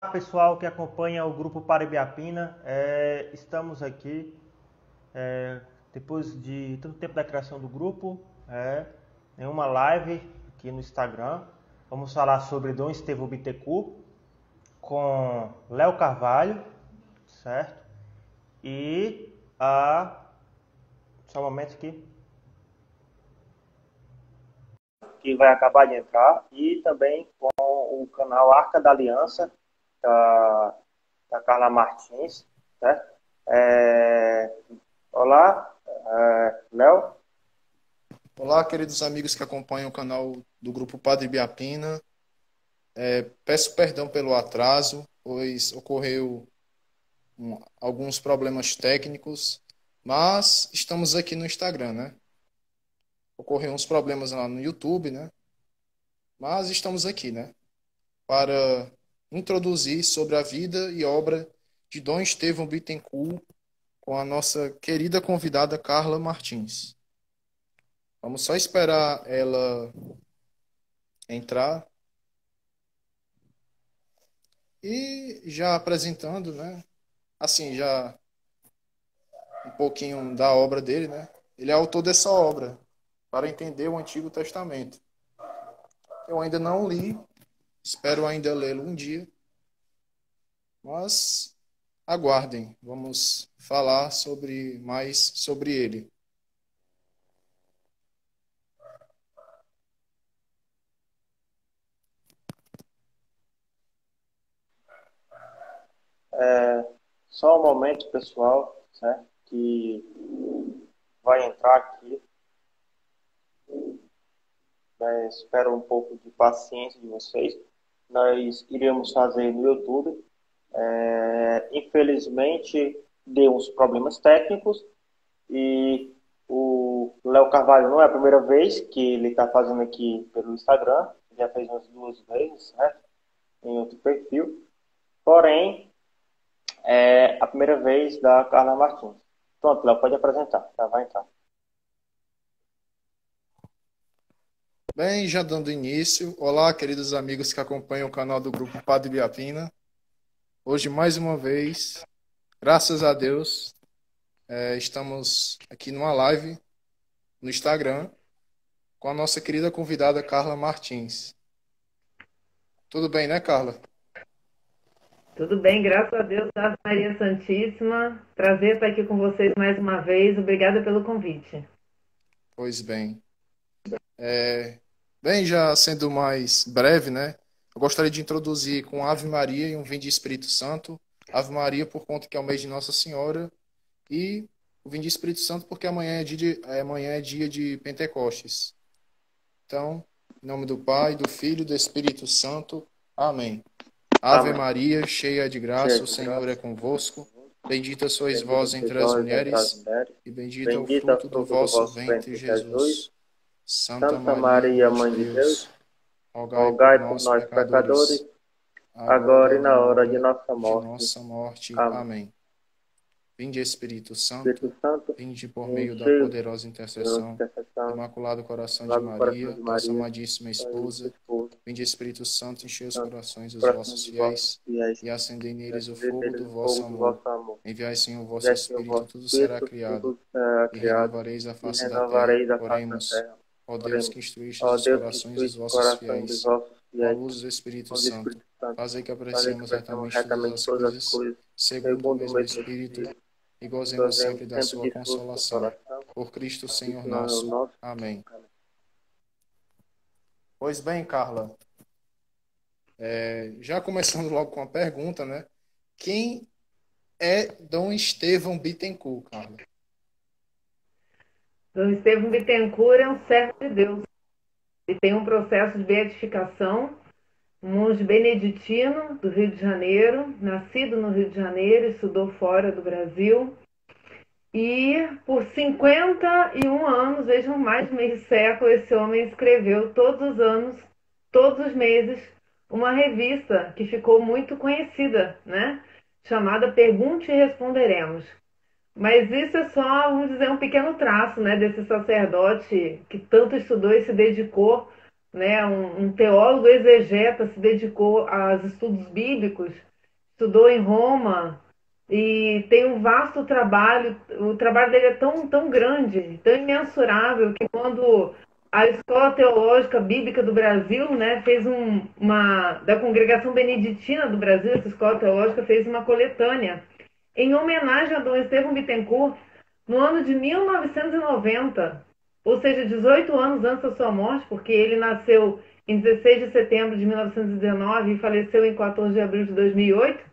Olá, pessoal que acompanha o grupo Parabiapina, estamos aqui depois de tanto tempo da criação do grupo, em uma live aqui no Instagram. Vamos falar sobre Dom Estevão Bittencourt com Léo Carvalho, certo? E só um momento aqui, que vai acabar de entrar, e também com o canal Arca da Aliança, da, da Carla Martins, certo? É, Olá, Léo. Olá, queridos amigos que acompanham o canal do Grupo Padre Biapina. Peço perdão pelo atraso, pois ocorreu alguns problemas técnicos, mas estamos aqui no Instagram, né? Ocorreu uns problemas lá no YouTube, né? Mas estamos aqui, né? Para introduzir sobre a vida e obra de Dom Estevão Bittencourt com a nossa querida convidada Carla Martins. Vamos só esperar ela entrar. E já apresentando, né? Assim, já um pouquinho da obra dele, né? Ele é autor dessa obra, para entender o Antigo Testamento. Eu ainda não li, espero ainda lê-lo um dia, mas aguardem, vamos falar mais sobre ele. Só um momento, pessoal, certo? Que vai entrar aqui. Espero um pouco de paciência de vocês. Nós iremos fazer no YouTube. Infelizmente, deu uns problemas técnicos e o Léo Carvalho não é a primeira vez que ele está fazendo aqui pelo Instagram. Já fez umas duas vezes, certo? Em outro perfil. Porém, é a primeira vez da Carla Martins. Pronto, Léo, pode apresentar. Já vai entrar. Bem, já dando início, olá, queridos amigos que acompanham o canal do Grupo Padre Biapina. Hoje, mais uma vez, graças a Deus, estamos aqui numa live no Instagram com a nossa querida convidada Carla Martins. Tudo bem, né, Carla? Tudo bem, graças a Deus, Ave Maria Santíssima. Prazer estar aqui com vocês mais uma vez. Obrigada pelo convite. Pois bem. Bem, já sendo mais breve, né? Eu gostaria de introduzir com Ave Maria e um Vinde Espírito Santo. Ave Maria por conta que é o mês de Nossa Senhora e o Vinde Espírito Santo porque amanhã é dia de Pentecostes. Então, em nome do Pai, do Filho e do Espírito Santo. Amém. Ave Amém. Maria, cheia de Cheia graça, o de Senhor é graça, convosco. Bendita sois bendita vós sois entre as vós entre as mulheres, mulheres, e bendito é o bendito é o fruto do fruto do vosso vosso ventre, ventre, Jesus. Jesus. Santa Santa Maria, Maria, Mãe de Mãe de Deus, Deus, rogai por rogai por nós, nós, pecadores, pecadores, agora agora e e na na hora de hora nossa de morte. nossa morte. Amém. Amém. Vinde, Espírito Espírito Santo, Santo, vinde por meio da enchei poderosa a intercessão do intercessão, Imaculado Coração de lá do coração Maria, de vossa Maria, amadíssima Pai do esposa. esposo, Vinde, Espírito Santo, enchei os Santo, corações dos coração vossos dos vossos fiéis fiéis, e acendei e neles o acendei fogo neles do o vosso fogo do amor. vosso amor. Enviai, Senhor, o vosso Enviai, Senhor, o Espírito, vosso tudo será Espírito, e criado, tudo será e criado, renovareis a e face da terra. renovareis a face da Oremos. terra. Ó Deus Oremos. que instruístes Ó os Deus, que corações dos instruísse o vossos coração dos fiéis, vossos com a fiéis, luz do Espírito com o Santo, Espírito Santo, fazei que fazer que apreciemos apreciemos retamente todas retamente as todas as coisas, coisas, segundo o segundo o mesmo mesmo Espírito, Espírito, e e gozemos gozemos sempre da sempre sua de sua consolação. consolação. Por Cristo Senhor Isso não é o nosso. nosso. Amém. Pois bem, Carla, já começando logo com a pergunta, né? Quem é Dom Estevão Bittencourt, Carla? Dom Estevão Bittencourt é um servo de Deus. Ele tem um processo de beatificação, um monge beneditino do Rio de Janeiro, nascido no Rio de Janeiro, estudou fora do Brasil. E por 51 anos, vejam, mais de meio século, esse homem escreveu todos os anos, todos os meses, uma revista que ficou muito conhecida, né? Chamada Pergunte e Responderemos. Mas isso é só, vamos dizer, um pequeno traço, né, desse sacerdote que tanto estudou e se dedicou, né, um teólogo exegeta, se dedicou aos estudos bíblicos estudou em Roma e tem um vasto trabalho. O trabalho dele é tão grande, tão imensurável, que quando a Escola Teológica Bíblica do Brasil, né, fez da Congregação Beneditina do Brasil, essa Escola Teológica fez uma coletânea em homenagem a Dom Estevão Bittencourt no ano de 1990, ou seja, 18 anos antes da sua morte, porque ele nasceu em 16 de setembro de 1919 e faleceu em 14 de abril de 2008.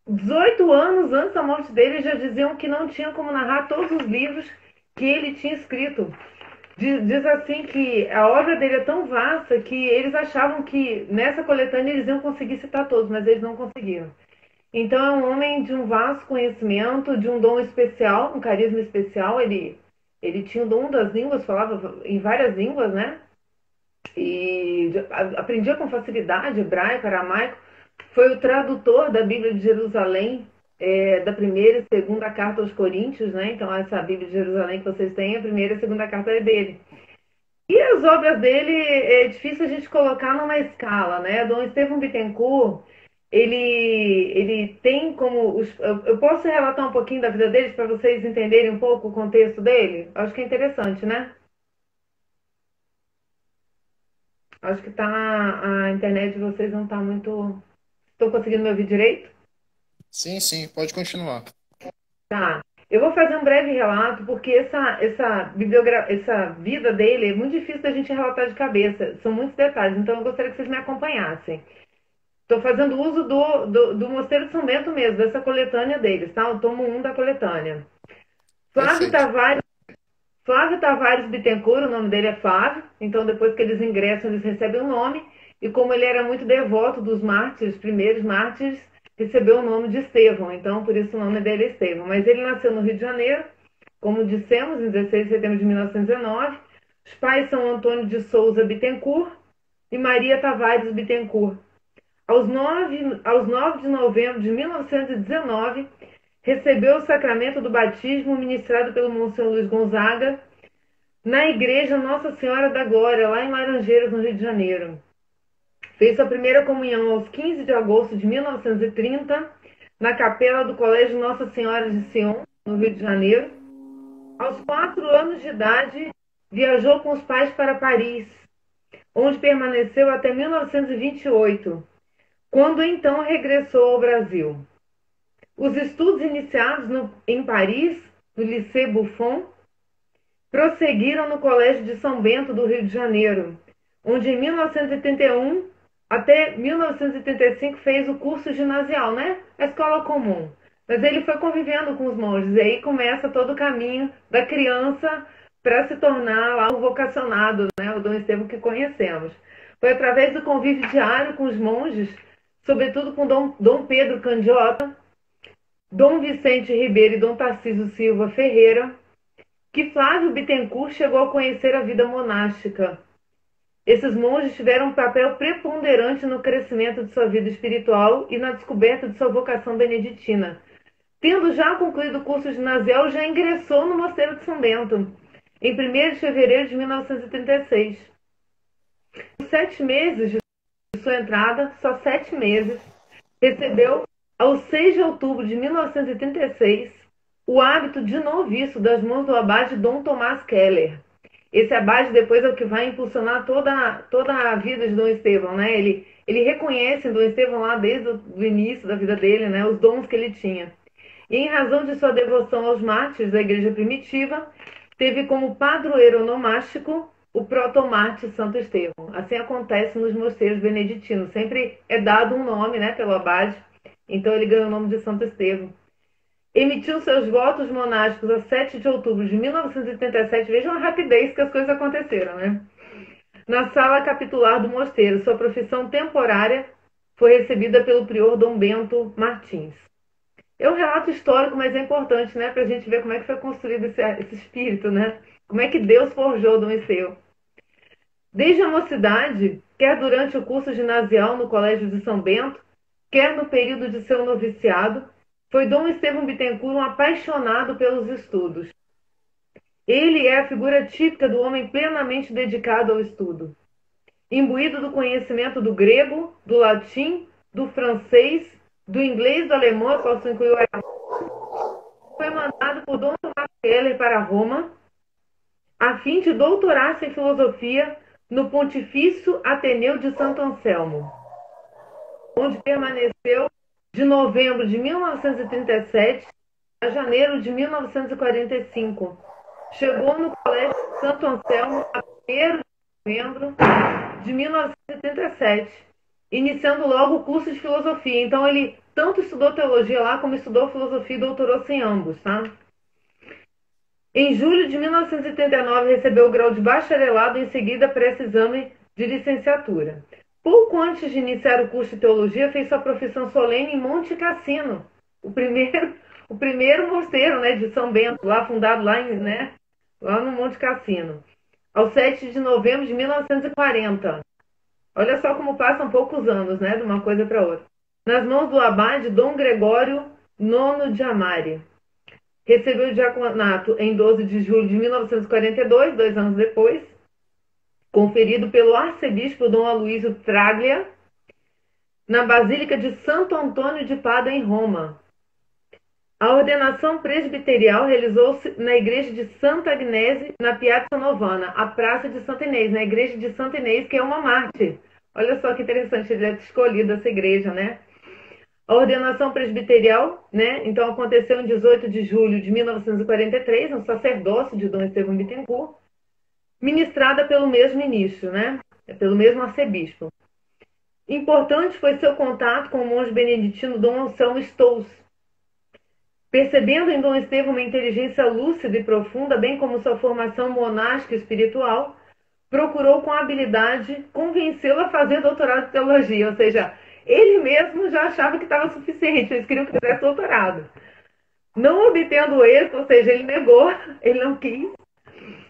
18 anos antes da morte dele, já diziam que não tinha como narrar todos os livros que ele tinha escrito. Diz assim que a obra dele é tão vasta que eles achavam que nessa coletânea eles iam conseguir citar todos, mas eles não conseguiram. Então é um homem de um vasto conhecimento, de um dom especial, um carisma especial. Ele tinha o dom das línguas, falava em várias línguas, né? E aprendia com facilidade hebraico, aramaico. Foi o tradutor da Bíblia de Jerusalém, da primeira e segunda carta aos Coríntios, né? Então essa Bíblia de Jerusalém que vocês têm, a primeira e a segunda carta é dele. E as obras dele é difícil a gente colocar numa escala, né? Dom Estevão Bittencourt, ele tem como... Eu posso relatar um pouquinho da vida dele para vocês entenderem um pouco o contexto dele? Acho que é interessante, né? Acho que a internet de vocês não está muito... Estou conseguindo me ouvir direito? Sim, pode continuar. Tá. Eu vou fazer um breve relato, porque essa vida dele é muito difícil da gente relatar de cabeça. São muitos detalhes, então eu gostaria que vocês me acompanhassem. Estou fazendo uso do Mosteiro de São Bento mesmo, dessa coletânea deles, tá? O tomo 1 da coletânea. Flávio Tavares Bittencourt, o nome dele é Flávio, então depois que eles ingressam, eles recebem o nome, e como ele era muito devoto dos mártires, primeiros mártires, recebeu o nome de Estevão, então por isso o nome dele é Estevão. Mas ele nasceu no Rio de Janeiro, como dissemos, em 16 de setembro de 1919. Os pais são Antônio de Souza Bittencourt e Maria Tavares Bittencourt. Aos 9 de novembro de 1919, recebeu o sacramento do batismo ministrado pelo Monsenhor Luiz Gonzaga na Igreja Nossa Senhora da Glória, lá em Laranjeiras, no Rio de Janeiro. Fez sua primeira comunhão aos 15 de agosto de 1930, na capela do Colégio Nossa Senhora de Sion, no Rio de Janeiro. Aos 4 anos de idade, viajou com os pais para Paris, onde permaneceu até 1928, quando então regressou ao Brasil. Os estudos iniciados em Paris, no Lycée Buffon, prosseguiram no Colégio de São Bento do Rio de Janeiro, onde em 1981 até 1985 fez o curso ginasial, né? A escola comum. Mas ele foi convivendo com os monges, e aí começa todo o caminho da criança para se tornar lá o vocacionado, né? O Dom Estevão que conhecemos. Foi através do convívio diário com os monges, sobretudo com Dom Pedro Candiota, Dom Vicente Ribeiro e Dom Tarcísio Silva Ferreira, que Flávio Bittencourt chegou a conhecer a vida monástica. Esses monges tiveram um papel preponderante no crescimento de sua vida espiritual e na descoberta de sua vocação beneditina. Tendo já concluído o curso ginasial, já ingressou no Mosteiro de São Bento, em 1º de fevereiro de 1936. Os 7 meses de sua entrada, só 7 meses, recebeu, aos 6 de outubro de 1936, o hábito de noviço das mãos do abade Dom Tomás Keller. Esse abade depois é o que vai impulsionar toda a vida de Dom Estevão, né? Ele reconhece Dom Estevão lá desde o início da vida dele, né? Os dons que ele tinha. E em razão de sua devoção aos mártires da igreja primitiva, teve como padroeiro onomástico o protomártir Santo Estevão. Assim acontece nos mosteiros beneditinos. Sempre é dado um nome, né, pelo abade. Então ele ganha o nome de Santo Estevão. Emitiu seus votos monásticos a 7 de outubro de 1987. Vejam a rapidez que as coisas aconteceram, né? Na sala capitular do mosteiro, sua profissão temporária foi recebida pelo prior Dom Bento Martins. É um relato histórico, mas é importante, né? Para a gente ver como é que foi construído esse espírito, né? Como é que Deus forjou Dom Estevão. Desde a mocidade, quer durante o curso ginasial no Colégio de São Bento, quer no período de seu noviciado, foi Dom Estevão Bittencourt um apaixonado pelos estudos. Ele é a figura típica do homem plenamente dedicado ao estudo. Imbuído do conhecimento do grego, do latim, do francês do inglês e do alemão, eu posso incluir o alemão, foi mandado por Dom Tomás Keller para Roma, a fim de doutorar-se em filosofia no Pontifício Ateneu de Santo Anselmo, onde permaneceu de novembro de 1937 a janeiro de 1945. Chegou no Colégio Santo Anselmo a 1º de novembro de 1937, iniciando logo o curso de filosofia. Então ele tanto estudou teologia lá como estudou filosofia e doutorou-se em ambos, tá? Em julho de 1979 recebeu o grau de bacharelado, em seguida presta exame de licenciatura. Pouco antes de iniciar o curso de teologia, fez sua profissão solene em Monte Cassino, o primeiro mosteiro, né, de São Bento, lá fundado lá no Monte Cassino, ao 7 de novembro de 1940. Olha só como passam poucos anos, né, de uma coisa para outra. Nas mãos do abade Dom Gregório IX de Amari. Recebeu o diaconato em 12 de julho de 1942, 2 anos depois, conferido pelo arcebispo Dom Aloísio Traglia, na Basílica de Santo Antônio de Pádua, em Roma. A ordenação presbiterial realizou-se na igreja de Santa Agnese, na Piazza Novana, a Praça de Santa Inês, na igreja de Santa Inês, que é uma mártir. Olha só que interessante ele ter escolhido essa igreja, né? A ordenação presbiterial, né, então aconteceu em 18 de julho de 1943, no sacerdócio de Dom Estevão Bittencourt, ministrada pelo mesmo ministro, né, pelo mesmo arcebispo. Importante foi seu contato com o monge beneditino Dom Anselmo Stolz. Percebendo em Dom Estevão uma inteligência lúcida e profunda, bem como sua formação monástica e espiritual, procurou com habilidade convencê-lo a fazer doutorado em teologia, ou seja, ele mesmo já achava que estava suficiente, eles queriam que fizesse doutorado. Não obtendo êxito, ou seja, ele negou, ele não quis,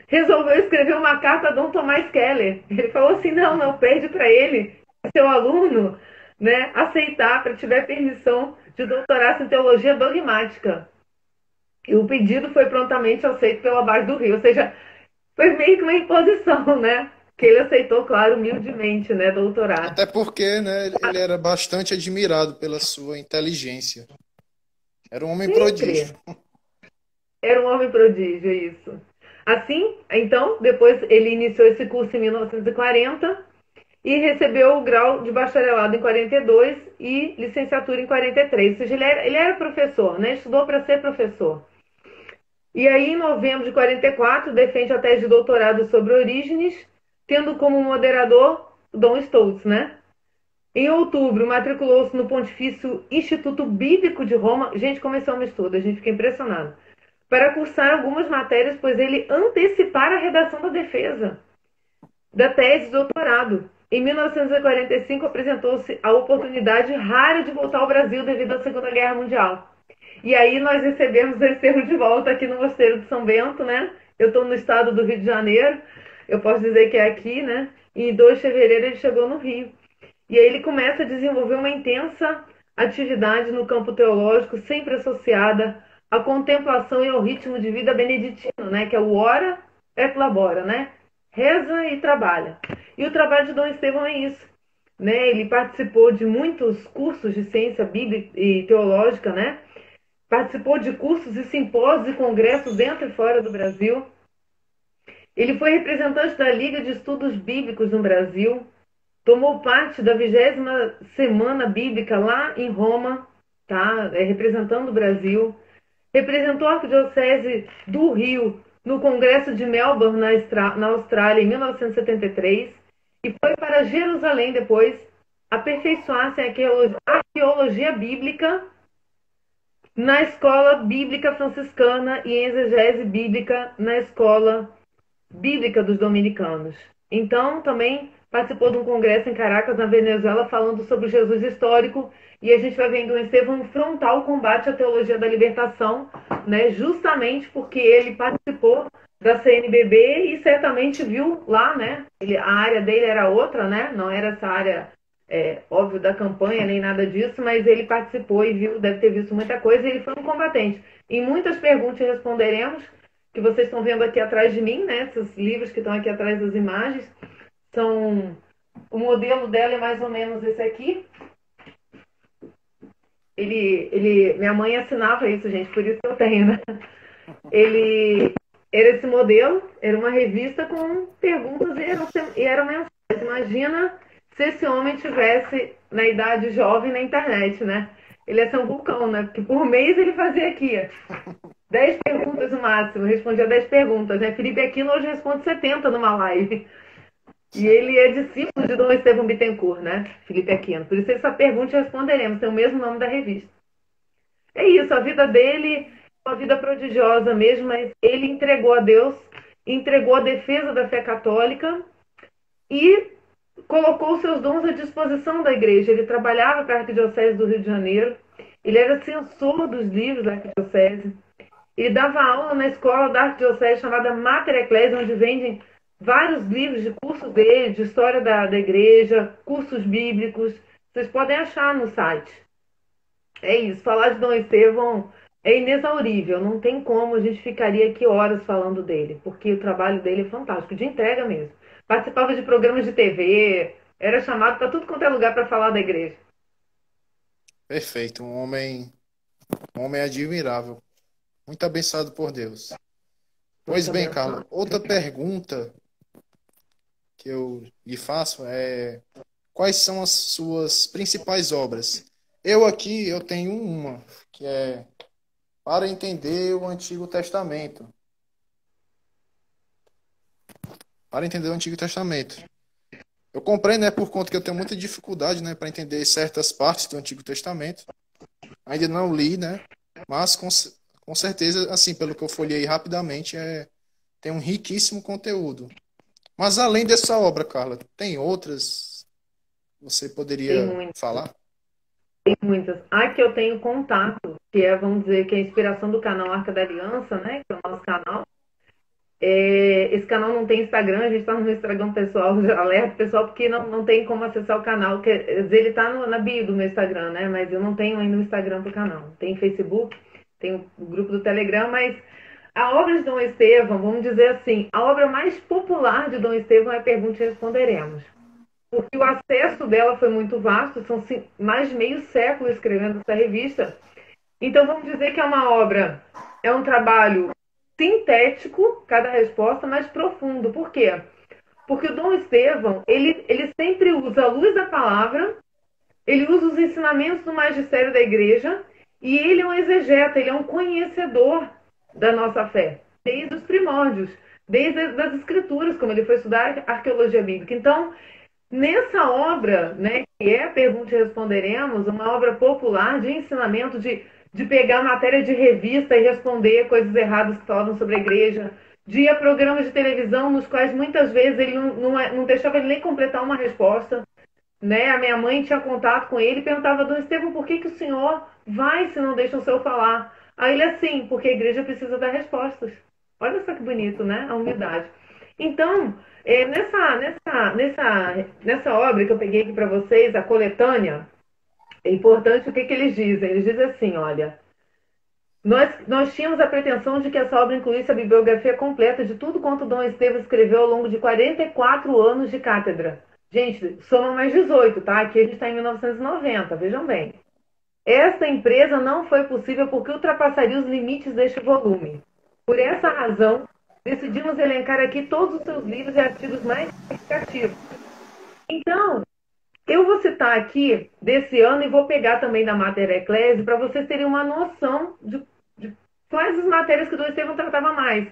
resolveu escrever uma carta a Dom Tomás Keller. Ele falou assim, não, pede para ele, seu aluno, né, aceitar, para tiver permissão de doutorar-se em teologia dogmática. E o pedido foi prontamente aceito pelo abade do Rio, ou seja, foi meio que uma imposição, né? Que ele aceitou, claro, humildemente, né, doutorado. Até porque, né, ele era bastante admirado pela sua inteligência. Era um homem prodígio. Era um homem prodígio, isso. Assim, então, depois ele iniciou esse curso em 1940 e recebeu o grau de bacharelado em 42 e licenciatura em 43. Ou seja, ele era professor, né? Estudou para ser professor. E aí, em novembro de 44, defende a tese de doutorado sobre Orígenes, tendo como moderador Dom Stolz, né? Em outubro, matriculou-se no Pontifício Instituto Bíblico de Roma. Gente, começou um estudo, a gente fica impressionado. Para cursar algumas matérias, pois ele antecipara a redação da defesa da tese de doutorado. Em 1945, apresentou-se a oportunidade rara de voltar ao Brasil devido à Segunda Guerra Mundial. E aí nós recebemos o encerro de volta aqui no Mosteiro de São Bento, né? Eu estou no estado do Rio de Janeiro, eu posso dizer que é aqui, né? E em 2 de fevereiro ele chegou no Rio. E aí ele começa a desenvolver uma intensa atividade no campo teológico, sempre associada à contemplação e ao ritmo de vida beneditino, né? Que é o ora et labora, né? Reza e trabalha. E o trabalho de Dom Estevão é isso, né? Ele participou de muitos cursos de ciência bíblica e teológica, né? Participou de cursos e simpósios e congressos dentro e fora do Brasil. Ele foi representante da Liga de Estudos Bíblicos no Brasil. Tomou parte da 20ª Semana Bíblica lá em Roma, tá? Representando o Brasil. Representou a Arquidiocese do Rio no Congresso de Melbourne, na Austrália, em 1973. E foi para Jerusalém depois aperfeiçoar-se em arqueologia bíblica na Escola Bíblica Franciscana e em exegese bíblica na Escola Bíblica dos Dominicanos. Então, também participou de um congresso em Caracas, na Venezuela, falando sobre o Jesus histórico, e a gente vai ver em Dom Estevão um frontal combate à teologia da libertação, né, justamente porque ele participou da CNBB e certamente viu lá, né, a área dele era outra, né, não era essa área, óbvio, da campanha, nem nada disso, mas ele participou e viu, deve ter visto muita coisa, e ele foi um combatente. Em muitas perguntas responderemos, que vocês estão vendo aqui atrás de mim, né, esses livros que estão aqui atrás das imagens, o modelo dela é mais ou menos esse aqui. minha mãe assinava isso, gente, por isso que eu tenho, né? Ele era esse modelo, era uma revista com perguntas e eram mensagens. Imagina se esse homem tivesse na idade jovem na internet, né? Ele ia ser um vulcão, né? Porque por mês ele fazia aqui 10 perguntas no máximo, respondia 10 perguntas, né? Felipe Aquino hoje responde 70 numa live. E ele é discípulo de Dom Estevão Bittencourt, né? Felipe Aquino. Por isso ele só pergunta e responderemos. Tem o mesmo nome da revista. É isso, a vida dele é uma vida prodigiosa mesmo, mas ele entregou a Deus, entregou a defesa da fé católica e colocou seus dons à disposição da igreja. Ele trabalhava para a Arquidiocese do Rio de Janeiro, ele era censor dos livros da Arquidiocese, ele dava aula na escola da Arquidiocese chamada Mater Ecclesiae, onde vendem vários livros de cursos dele, de história da igreja, cursos bíblicos. Vocês podem achar no site. É isso, falar de Dom Estevão é inexaurível, não tem como, a gente ficaria aqui horas falando dele, porque o trabalho dele é fantástico, de entrega mesmo. Participava de programas de TV, era chamado para tudo quanto é lugar para falar da igreja. Perfeito, um homem admirável, muito abençoado por Deus. Pois Muito bem, abençoado. Carla, outra pergunta que eu lhe faço é: quais são as suas principais obras? Eu tenho uma, que é Para Entender o Antigo Testamento. Para entender o Antigo Testamento. Eu comprei, né, por conta que eu tenho muita dificuldade, né, para entender certas partes do Antigo Testamento. Ainda não li, né, mas com certeza, assim, pelo que eu folhei rapidamente, tem um riquíssimo conteúdo. Mas além dessa obra, Carla, tem outras? Você Tem poderia muitas, falar? tem muitas. A que eu tenho contato, que é, vamos dizer, que é a inspiração do canal Arca da Aliança, né, que é o nosso canal. Esse canal não tem Instagram, a gente está no Instagram pessoal, alerta pessoal, porque não tem como acessar o canal. Quer dizer, ele está na bio do meu Instagram, né? Mas eu não tenho ainda o Instagram do canal. Tem Facebook, tem o grupo do Telegram, mas a obra de Dom Estevão, vamos dizer assim, a obra mais popular de Dom Estevão é Pergunte e Responderemos. Porque o acesso dela foi muito vasto, são mais de meio século escrevendo essa revista. Então vamos dizer que é uma obra, é um trabalho sintético, cada resposta, mas profundo. Por quê? Porque o Dom Estevão, ele sempre usa a luz da palavra, ele usa os ensinamentos do magistério da igreja, e ele é um exegeta, ele é um conhecedor da nossa fé, desde os primórdios, desde as escrituras, como ele foi estudar arqueologia bíblica. Então, nessa obra, né, que é Pergunte e Responderemos, uma obra popular de ensinamento, de pegar matéria de revista e responder coisas erradas que falavam sobre a igreja, de ir a programas de televisão nos quais muitas vezes ele não deixava ele nem completar uma resposta. Né? A minha mãe tinha contato com ele e perguntava: Dom Estevão, por que o senhor vai se não deixa o senhor falar? Aí ele assim: porque a igreja precisa dar respostas. Olha só que bonito, né? A humildade. Então, nessa obra que eu peguei aqui para vocês, a coletânea, é importante o que eles dizem. Eles dizem assim: olha, nós tínhamos a pretensão de que essa obra incluísse a bibliografia completa de tudo quanto Dom Estevão escreveu ao longo de 44 anos de cátedra. Gente, somam mais 18, tá? Aqui a gente está em 1990, vejam bem. Esta empresa não foi possível porque ultrapassaria os limites deste volume. Por essa razão, decidimos elencar aqui todos os seus livros e artigos mais significativos. Então, eu vou citar aqui desse ano e vou pegar também da Mater Ecclesiae para vocês terem uma noção de quais as matérias que o Dom Estevão tratava mais.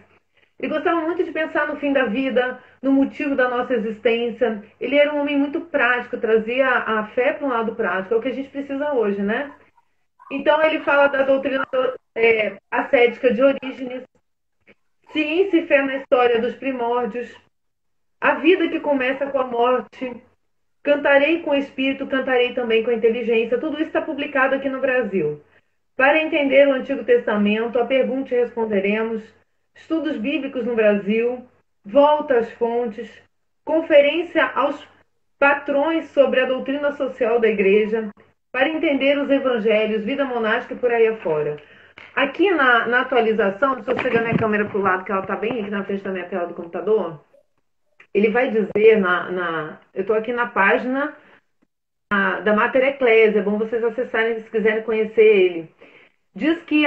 Ele gostava muito de pensar no fim da vida, no motivo da nossa existência. Ele era um homem muito prático, trazia a fé para um lado prático, é o que a gente precisa hoje, né? Então ele fala da doutrina ascética de Orígenes, ciência e fé na história dos primórdios, a vida que começa com a morte, cantarei com o espírito, cantarei também com a inteligência. Tudo isso está publicado aqui no Brasil. Para entender o Antigo Testamento, a Pergunte e Responderemos, estudos bíblicos no Brasil, volta às fontes, conferência aos patrões sobre a doutrina social da igreja, para entender os evangelhos, vida monástica e por aí afora. Aqui na atualização, estou chegando a câmera para o lado, que ela está bem aqui na frente da minha tela do computador, ele vai dizer, eu estou aqui na página da Mater Ecclesia, é bom vocês acessarem se quiserem conhecer ele. Diz que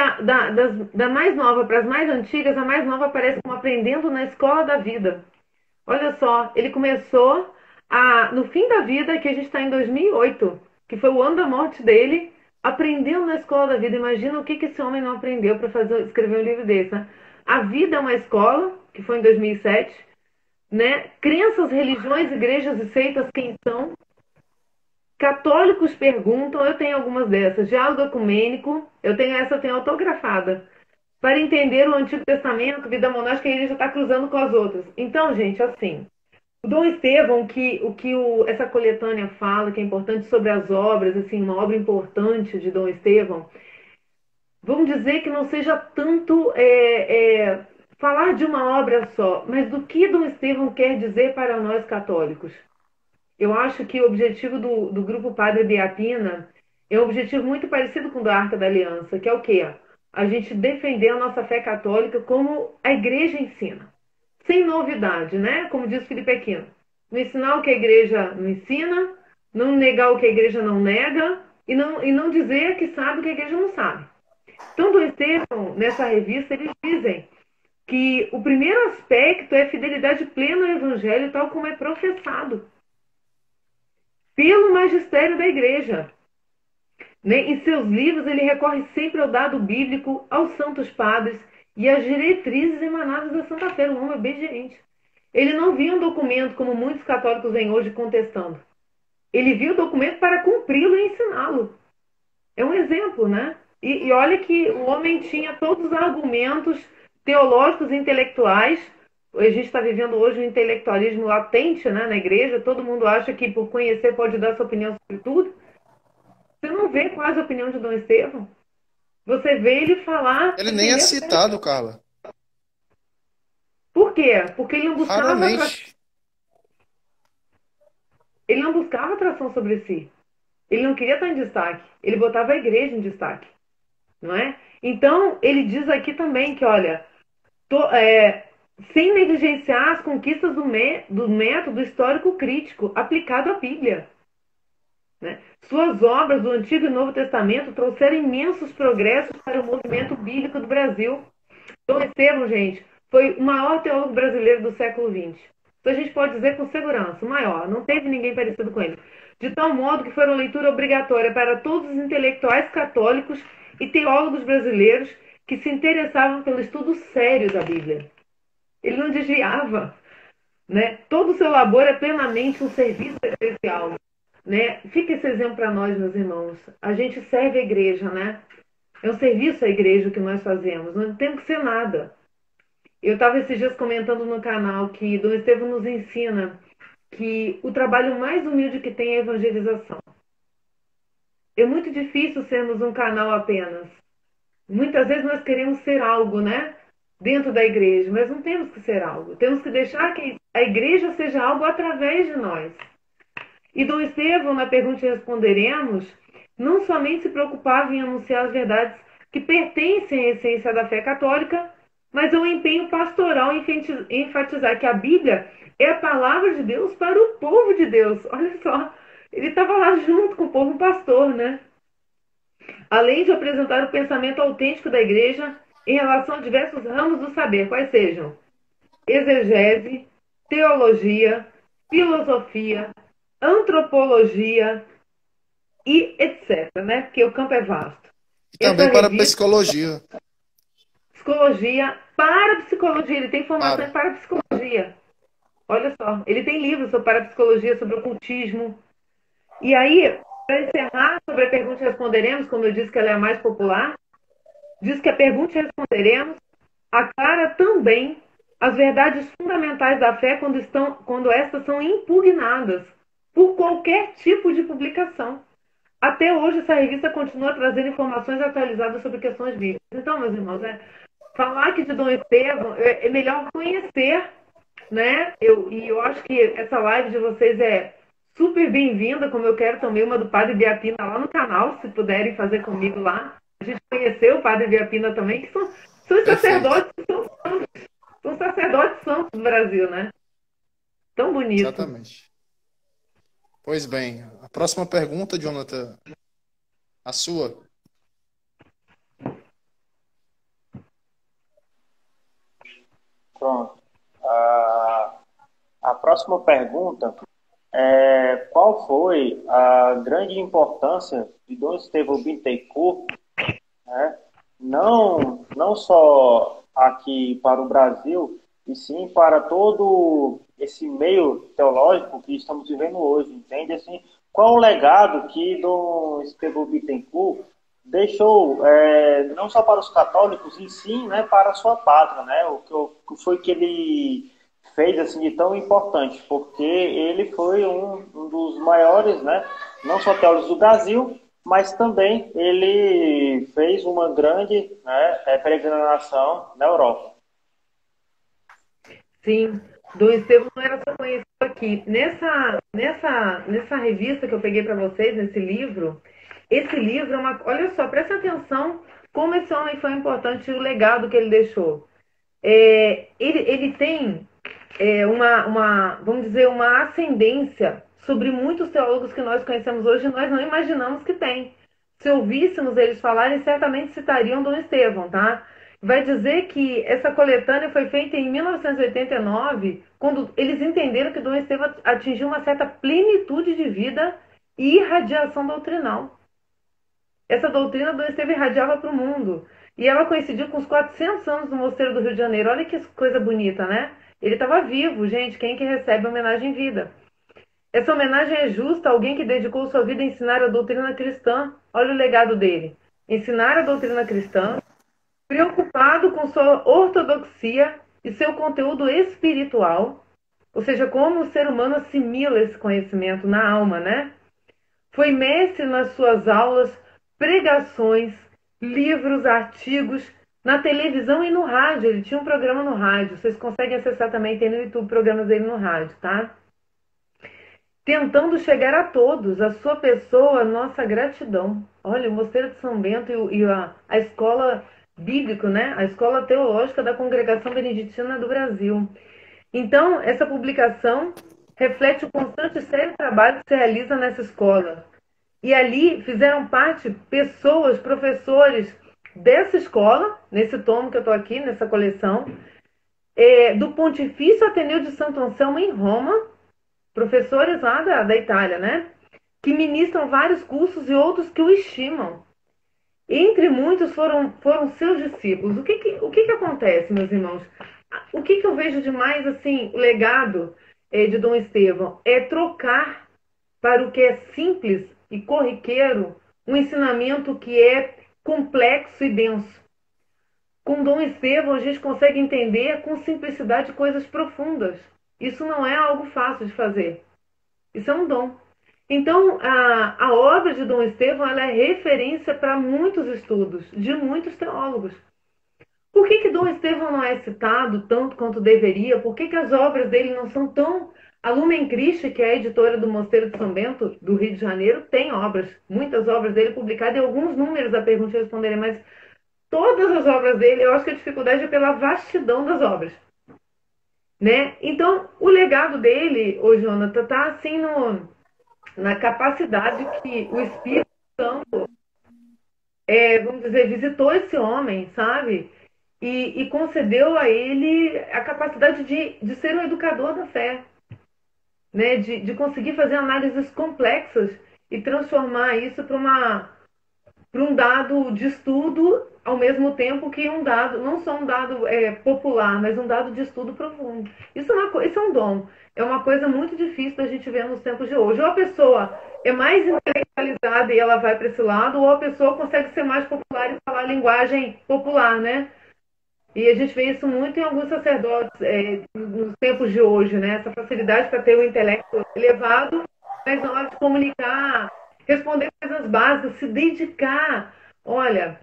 da mais nova para as mais antigas, a mais nova aparece como aprendendo na escola da vida. Olha só, ele começou no fim da vida, que a gente está em 2008, que foi o ano da morte dele, aprendeu na escola da vida. Imagina o que esse homem não aprendeu para escrever um livro desse, né? A Vida é uma Escola, que foi em 2007, né? Crenças, religiões, igrejas e seitas, quem são? Católicos perguntam, eu tenho algumas dessas. Diálogo ecumênico, eu tenho autografada. Para entender o Antigo Testamento, vida monástica, a igreja está cruzando com as outras. Então, gente, assim, o Dom Estevão, essa coletânea fala, que é importante sobre as obras, assim, uma obra importante de Dom Estevão, vamos dizer que não seja tanto falar de uma obra só, mas do que Dom Estevão quer dizer para nós católicos. Eu acho que o objetivo do Grupo Padre Biapina é um objetivo muito parecido com o da Arca da Aliança, que é o quê? A gente defender a nossa fé católica como a igreja ensina. Sem novidade, né? Como diz Felipe Aquino. Não ensinar o que a igreja não ensina, não negar o que a igreja não nega e não dizer que sabe o que a igreja não sabe. Então, do Estevão, nessa revista, eles dizem que o primeiro aspecto é a fidelidade plena ao Evangelho, tal como é professado pelo magistério da igreja. Em seus livros, ele recorre sempre ao dado bíblico, aos santos padres e às diretrizes emanadas da Santa Fé, um homem obediente. Ele não via um documento como muitos católicos vêm hoje contestando. Ele viu o documento para cumpri-lo e ensiná-lo. É um exemplo, né? E olha que o homem tinha todos os argumentos teológicos e intelectuais. A gente está vivendo hoje um intelectualismo latente, né, na igreja. Todo mundo acha que por conhecer pode dar sua opinião sobre tudo. Você não vê quase a opinião de Dom Estevão. Você vê ele falar... Ele nem é citado, Carla. Por quê? Porque ele não buscava... Raramente. Ele não buscava atração sobre si. Ele não queria estar em destaque. Ele botava a igreja em destaque. Não é? Então, ele diz aqui também que, olha... sem negligenciar as conquistas do método histórico crítico aplicado à Bíblia. Né? Suas obras do Antigo e Novo Testamento trouxeram imensos progressos para o movimento bíblico do Brasil. Dom Estevão, gente, foi o maior teólogo brasileiro do século XX. Então a gente pode dizer com segurança, o maior. Não teve ninguém parecido com ele. De tal modo que foi uma leitura obrigatória para todos os intelectuais católicos e teólogos brasileiros que se interessavam pelo estudo sério da Bíblia. Ele não desviava, né? Todo o seu labor é plenamente um serviço especial, né? Fica esse exemplo para nós, meus irmãos. A gente serve a igreja, né? É um serviço à igreja que nós fazemos. Não tem que ser nada. Eu estava esses dias comentando no canal que Dom Estevão nos ensina que o trabalho mais humilde que tem é a evangelização. É muito difícil sermos um canal apenas. Muitas vezes nós queremos ser algo, né? Dentro da igreja, mas não temos que ser algo. Temos que deixar que a igreja seja algo através de nós. E Dom Estevão, na Pergunta e Responderemos, não somente se preocupava em anunciar as verdades que pertencem à essência da fé católica, mas é um empenho pastoral em enfatizar que a Bíblia é a palavra de Deus para o povo de Deus. Olha só, ele estava lá junto com o povo pastor, né? Além de apresentar o pensamento autêntico da igreja em relação a diversos ramos do saber, quais sejam exegese, teologia, filosofia, antropologia e etc, né? Porque o campo é vasto. E também para psicologia. Psicologia, para psicologia, ele tem formações para psicologia. Olha só, ele tem livros sobre parapsicologia, sobre ocultismo. E aí, para encerrar sobre a Pergunta e Responderemos, como eu disse que ela é a mais popular, diz que a Pergunta e Responderemos aclara também as verdades fundamentais da fé quando estas são impugnadas por qualquer tipo de publicação. Até hoje, essa revista continua trazendo informações atualizadas sobre questões bíblicas. Então, meus irmãos, falar aqui de Dom Estevão é melhor conhecer, né? Eu acho que essa live de vocês é super bem-vinda, como eu quero também uma do Padre Biapina lá no canal, se puderem fazer comigo lá. A gente conheceu o Padre Biapina também, que são sacerdotes, são sacerdotes santos do Brasil, né? Tão bonito. Exatamente. Pois bem, a Próxima pergunta, Jonathan, a sua. Pronto. A próxima pergunta é: qual foi a grande importância de Dom Estevão Bittencourt, né? Não só aqui para o Brasil, e sim para todo esse meio teológico que estamos vivendo hoje, entende? Assim, qual o legado que Dom Estevão Bittencourt deixou, não só para os católicos, e sim, né, para a sua pátria, né? O que foi que ele fez assim de tão importante, porque ele foi um dos maiores, né, não só teólogos do Brasil, mas também ele fez uma grande, né, peregrinação na Europa. Sim, Dom Estevão não era só conhecido aqui. Nessa revista que eu peguei para vocês, nesse livro, esse livro é uma. Olha só, presta atenção como esse homem foi importante e o legado que ele deixou. Ele tem vamos dizer, uma ascendência sobre muitos teólogos que nós conhecemos hoje e nós não imaginamos que tem. Se ouvíssemos eles falarem, certamente citariam Dom Estevão, tá? Vai dizer que essa coletânea foi feita em 1989, quando eles entenderam que Dom Estevão atingiu uma certa plenitude de vida e irradiação doutrinal. Essa doutrina Dom Estevão irradiava para o mundo. E ela coincidiu com os 400 anos do Mosteiro do Rio de Janeiro. Olha que coisa bonita, né? Ele estava vivo, gente. Quem que recebe homenagem em vida? Essa homenagem é justa a alguém que dedicou sua vida a ensinar a doutrina cristã. Olha o legado dele. Ensinar a doutrina cristã, preocupado com sua ortodoxia e seu conteúdo espiritual, ou seja, como o ser humano assimila esse conhecimento na alma, né? Foi mestre nas suas aulas, pregações, livros, artigos, na televisão e no rádio. Ele tinha um programa no rádio. Vocês conseguem acessar também, tem no YouTube programas dele no rádio, tá? Tentando chegar a todos, a sua pessoa, nossa gratidão. Olha, o Mosteiro de São Bento e a escola bíblica, né? A escola teológica da Congregação Beneditina do Brasil. Então, essa publicação reflete o constante e sério trabalho que se realiza nessa escola. E ali fizeram parte pessoas, professores dessa escola, nesse tomo que eu estou aqui, nessa coleção, do Pontifício Ateneu de Santo Anselmo em Roma, professores lá da Itália, né? Que ministram vários cursos e outros que o estimam. Entre muitos foram seus discípulos. O que acontece, meus irmãos? O que eu vejo de mais, assim, o legado de Dom Estevão é trocar para o que é simples e corriqueiro um ensinamento que é complexo e denso. Com Dom Estevão, a gente consegue entender com simplicidade coisas profundas. Isso não é algo fácil de fazer. Isso é um dom. Então, a obra de Dom Estevão ela é referência para muitos estudos, de muitos teólogos. Por que Dom Estevão não é citado tanto quanto deveria? Por que as obras dele não são tão... A Lumen Christi, que é a editora do Mosteiro de São Bento, do Rio de Janeiro, tem obras, muitas obras dele publicadas, e alguns números a pergunta e responderei, mas todas as obras dele, eu acho que a dificuldade é pela vastidão das obras. Né? Então, o legado dele, ô Jonathan, está assim na capacidade que o Espírito Santo, vamos dizer, visitou esse homem, sabe? E concedeu a ele a capacidade de ser um educador da fé, né? De conseguir fazer análises complexas e transformar isso para um dado de estudo, ao mesmo tempo que um dado, não só um dado popular, mas um dado de estudo profundo. Isso é um dom. É uma coisa muito difícil da gente ver nos tempos de hoje. Ou a pessoa é mais intelectualizada e ela vai para esse lado, ou a pessoa consegue ser mais popular e falar a linguagem popular, né? E a gente vê isso muito em alguns sacerdotes nos tempos de hoje, né? Essa facilidade para ter o intelecto elevado, mas na hora de comunicar, responder coisas básicas, se dedicar. Olha,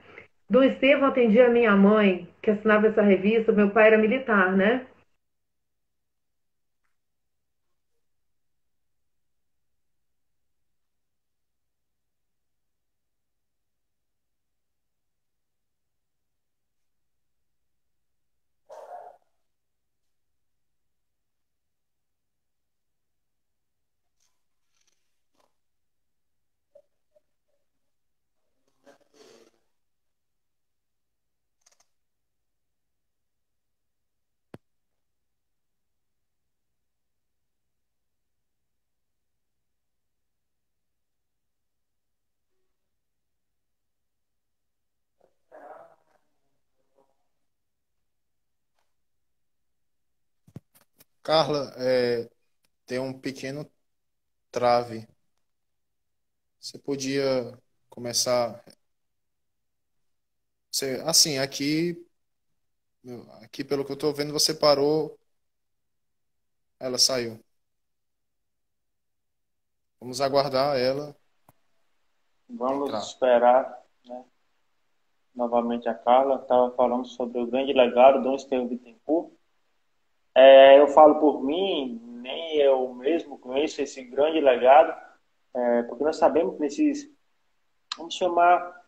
Dom Estevão atendia a minha mãe, que assinava essa revista, meu pai era militar, né? Carla, tem um pequeno trave. Você podia começar. Assim, aqui pelo que eu estou vendo, você parou, ela saiu. Vamos aguardar ela Vamos entrar. esperar, né? Novamente a Carla estava falando sobre o grande legado do Dom Estevam Bittencourt. Eu falo por mim, nem eu mesmo conheço esse grande legado, porque nós sabemos que nesses, vamos chamar,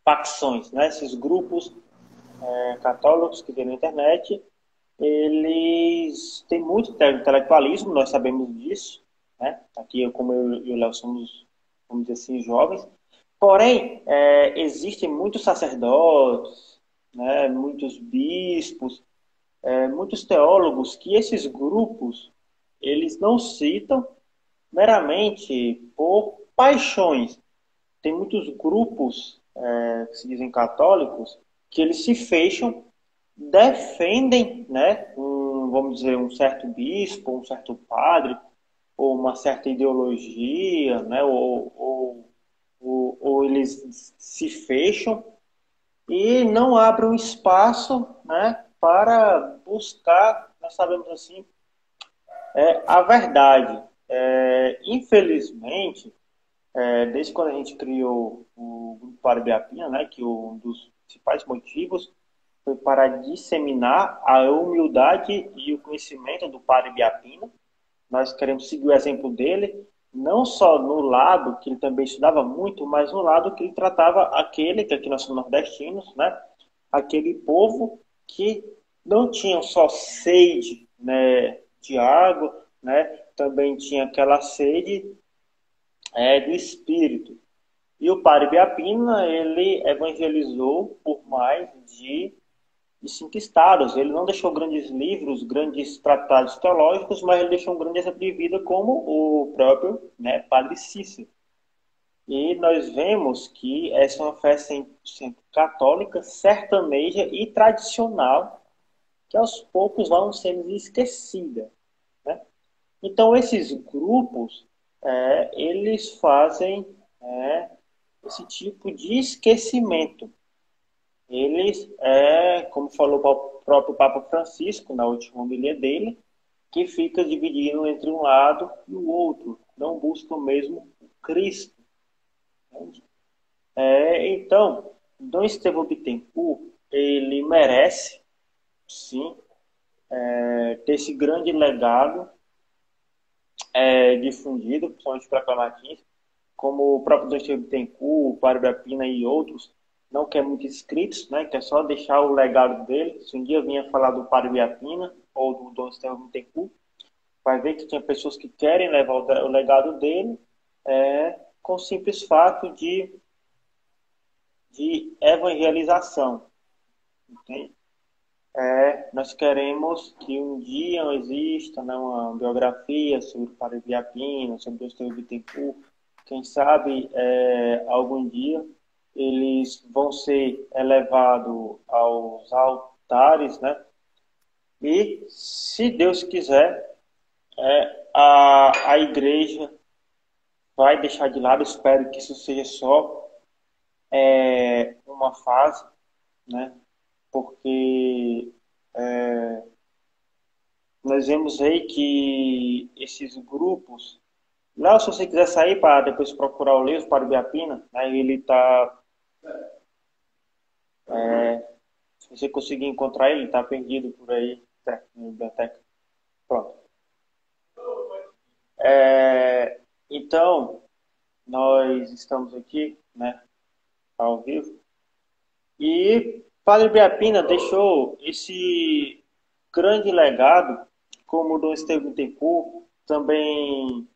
facções, né? Esses grupos católicos que tem na internet, eles têm muito intelectualismo, nós sabemos disso, né? Aqui, como eu e o Léo somos, vamos dizer assim, jovens. Porém, existem muitos sacerdotes, né? Muitos bispos, muitos teólogos que esses grupos, eles não citam meramente por paixões. Tem muitos grupos que se dizem católicos que eles se fecham, defendem, né, vamos dizer, um certo bispo, um certo padre, ou uma certa ideologia, né, ou eles se fecham e não abrem um espaço, né, para buscar, nós sabemos assim, a verdade. Infelizmente, desde quando a gente criou o Grupo Parabiapina, né, que um dos principais motivos foi para disseminar a humildade e o conhecimento do Padre Biapina. Nós queremos seguir o exemplo dele, não só no lado que ele também estudava muito, mas no lado que ele tratava aquele, que aqui nós somos nordestinos, né, aquele povo que não tinha só sede, né, de água, né, também tinha aquela sede do espírito. E o Padre Biapina, ele evangelizou por mais de 5 estados. Ele não deixou grandes livros, grandes tratados teológicos, mas ele deixou um grande exemplo de vida como o próprio, né, Padre Cícero. E nós vemos que essa é uma fé 100% católica, sertaneja e tradicional, que aos poucos vão sendo esquecida, né? Então, esses grupos, eles fazem esse tipo de esquecimento. Eles, como falou o próprio Papa Francisco na última homilia dele, que fica dividindo entre um lado e o outro, não buscam mesmo o Cristo. Entende? Então, Dom Estevão Bittencourt, ele merece, sim, ter esse grande legado difundido, principalmente para Calamatins, como o próprio Dom Estevão Bittencourt, o Padre Biapina e outros, não quer muitos inscritos, né? Quer só deixar o legado dele. Se um dia vinha falar do Padre Biapina ou do Dom Estevão Bittencourt, vai ver que tinha pessoas que querem levar o legado dele com o simples fato de evangelização. Entende? Nós queremos que um dia exista, né, uma biografia sobre o Padre Biapina, sobre o Estevão Bittencourt. Quem sabe algum dia eles vão ser elevados aos altares, né? E, se Deus quiser, a igreja vai deixar de lado. Espero que isso seja só uma fase, né? Porque nós vemos aí que esses grupos. Léo, se você quiser sair para depois procurar o livro para o Biapina, né? Ele está. Se você conseguir encontrar ele, está perdido por aí, na biblioteca. Pronto. Então, nós estamos aqui, né, ao vivo. E Padre Biapina deixou esse grande legado, como o Dom Estevão Bittencourt, também